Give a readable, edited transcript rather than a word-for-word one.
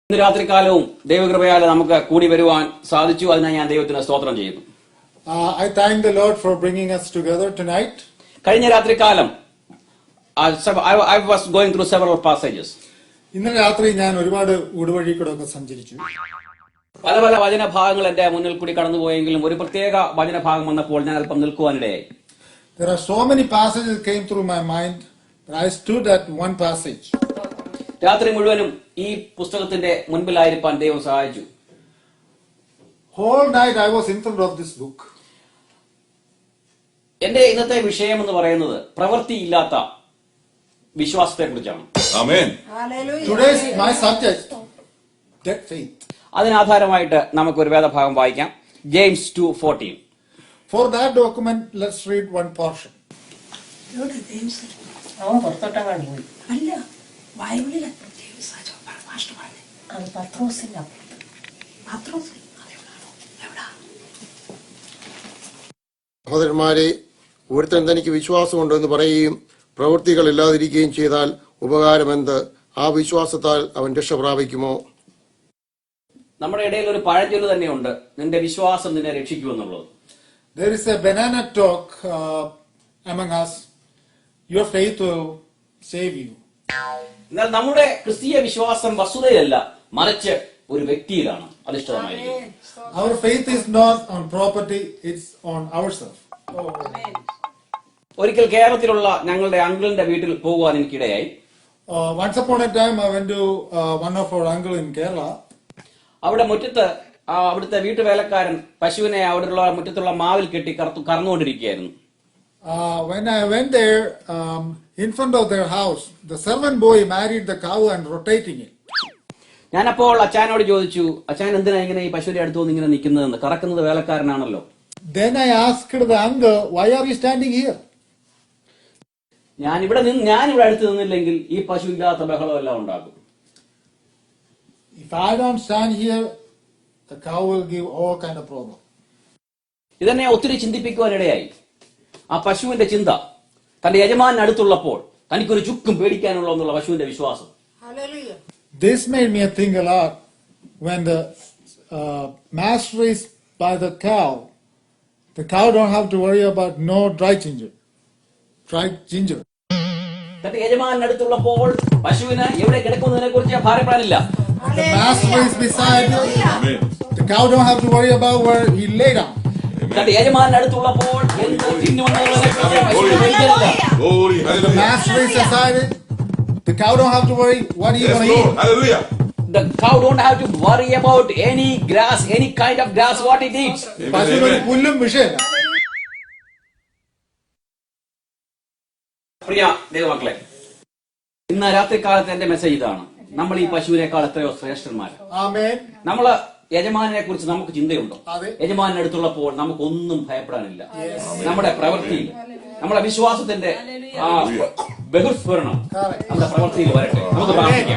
ഇന്ന് രാത്രികാലവും ദൈവകൃപയാൽ നമുക്ക് കൂടി വരുവാൻ സാധിച്ചു. അതിനായി ഞാൻ ദൈവത്തിന് സ്തോത്രം ചെയ്യുന്നു. I thank the Lord for bringing us together tonight. കഴിഞ്ഞ രാത്രികാലം I was going through several passages. ഇന്നലെ രാത്രി ഞാൻ ഒരുപാട് ഊടുവഴി കൂടെ ഒക്കെ സഞ്ചരിച്ചു. പല പല വചനഭാഗങ്ങൾ എന്റെ മുന്നിൽ കൂടി കടന്നുപോയെങ്കിലും ഒരു പ്രത്യേക വചനഭാഗം വന്നപ്പോൾ ഞാൻ അല്പം നിൽക്കുവാനിടയായി. There are so many passages came through my mind, but I stood at one passage. രാത്രി മുഴുവനും ഈ പുസ്തകത്തിന്റെ മുൻപിലായിരിക്കാൻ ദൈവം സഹായിച്ചു. Whole night I was in front of this book. എന്റെ ഇന്നത്തെ വിഷയം എന്ന് പറയുന്നത് പ്രവൃത്തിയില്ലാത്ത വിശ്വാസത്തെ കുറിച്ചാണ്. Amen. Today's my subject, dead faith. അതിനാധാരമായിട്ട് നമുക്ക് ഒരു വേദഭാഗം വായിക്കാം. James 2:14. For that document, let's read one portion. അവൻ പുറത്തോട്ടങ്ങാണ്ട് പോയി. അല്ല, ബൈബിളിൽ അത് പത്രോസിന്റെ സഹോദരന്മാരെ, ഒരുത്തൻ തനിക്ക് വിശ്വാസമുണ്ടോ എന്ന് പറയുകയും പ്രവൃത്തികൾ ഇല്ലാതിരിക്കുകയും ചെയ്താൽ ഉപകാരമെന്ത്? ആ വിശ്വാസത്താൽ അവൻ രക്ഷ പ്രാപിക്കുമോ? നമ്മുടെ ഇടയിൽ ഒരു പഴഞ്ചൊല്ല് തന്നെയുണ്ട്, നിന്റെ വിശ്വാസം നിന്നെ രക്ഷിക്കുമെന്നുള്ളത്. There is a banana talk among us. Your faith will save you. എന്നാൽ നമ്മുടെ ക്രിസ്തീയ വിശ്വാസം വസ്തുതയല്ല, മറിച്ച് ഒരു വ്യക്തിയിലാണ് അധിഷ്ഠിതമായിരിക്കുന്നത്. Our faith is not on property, it's on ourselves. ഒരിക്കൽ കേരളത്തിലുള്ള ഞങ്ങളുടെ അങ്കിളിന്റെ വീട്ടിൽ പോകുവാൻ എനിക്കിടയായി. Once upon a time I went to one of our uncle in Kerala. അവിടെ മുറ്റത്ത് അവിടുത്തെ വീട്ടുവേലക്കാരൻ പശുവിനെ അവിടെയുള്ള മുറ്റത്തുള്ള മാവിൽ കെട്ടി കറന്നുകൊണ്ടിരിക്കുകയായിരുന്നു. When I went there, in front of their house, the servant boy married the cow and rotating it. ഞാനപ്പോൾ അച്ചാനോട് ചോദിച്ചു, അച്ചാൻ എന്തിനാ ഇങ്ങനെ ഈ പശുവിന്റെ അടുത്ത് വന്ന് ഇങ്ങനെ നിൽക്കുന്നതെന്ന്? കറക്കുന്നത് വേലക്കാരനാണല്ലോ. Then I asked the uncle, why are you standing here? ഞാനിവിടെ അടുത്ത് നിന്നില്ലെങ്കിൽ ഈ പശു ഇല്ലാത്ത ബഹളമെല്ലാം ഉണ്ടാകും. If I don't stand here, the cow will give all kind of problem. ഇതെന്നെ ഒത്തിരി ചിന്തിപ്പിക്കുവാനിടയായി. ആ പശുവിന്റെ ചിന്ത തന്റെ യജമാനൻ അടുത്തുള്ളപ്പോൾ തനിക്കൊരു ചുക്കും പേടിക്കാനുള്ള എന്നുള്ള പശുവിന്റെ വിശ്വാസം. This made me think a lot. When the master is by the cow don't have to worry about no dry ginger. തന്റെ യജമാനൻ അടുത്തുള്ളപ്പോൾ പശുവിന് എവിടെ കിടക്കുന്നതിനെ കുറിച്ച് ഭാരപ്പെടാനില്ല. The master is beside you. The cow don't have to worry about where he lay down. തന്റെ യജമാനൻ അടുത്തുള്ളപ്പോൾ എന്ത് തിന്നുമെന്നുള്ളതിനെ കുറിച്ച് പശുവിന് പേടിക്കാനില്ല. The master is beside it. The cow don't have to worry what he Yes, gonna Lord. eat. Hallelujah. The cow don't have to worry about any grass, any kind of grass what it eats. പശുവിന് ഒരു പുല്ലും വിഷയമില്ല. പ്രിയ ദൈവമക്കളെ, ഇന്ന് രാത്രികാലത്ത് എന്റെ message ഇതാണ്. നമ്മൾ ഈ പശുവിനേക്കാൾ എത്രയോ ശ്രേഷ്ഠന്മാർ. Amen. നമ്മള് യജമാനെ കുറിച്ച് നമുക്ക് ചിന്തയുണ്ടോ? അതെ. യജമാനെ അടുത്തുള്ളപ്പോൾ നമുക്കൊന്നും ഭയപ്പെടാനില്ല. നമ്മുടെ പ്രവൃത്തിയിൽ, നമ്മുടെ വിശ്വാസത്തിന്റെ ബഹുസ്ഫുരണം നമ്മുടെ പ്രവൃത്തിയിൽ വരട്ടെ. നമുക്ക് പ്രാർത്ഥിക്കാം.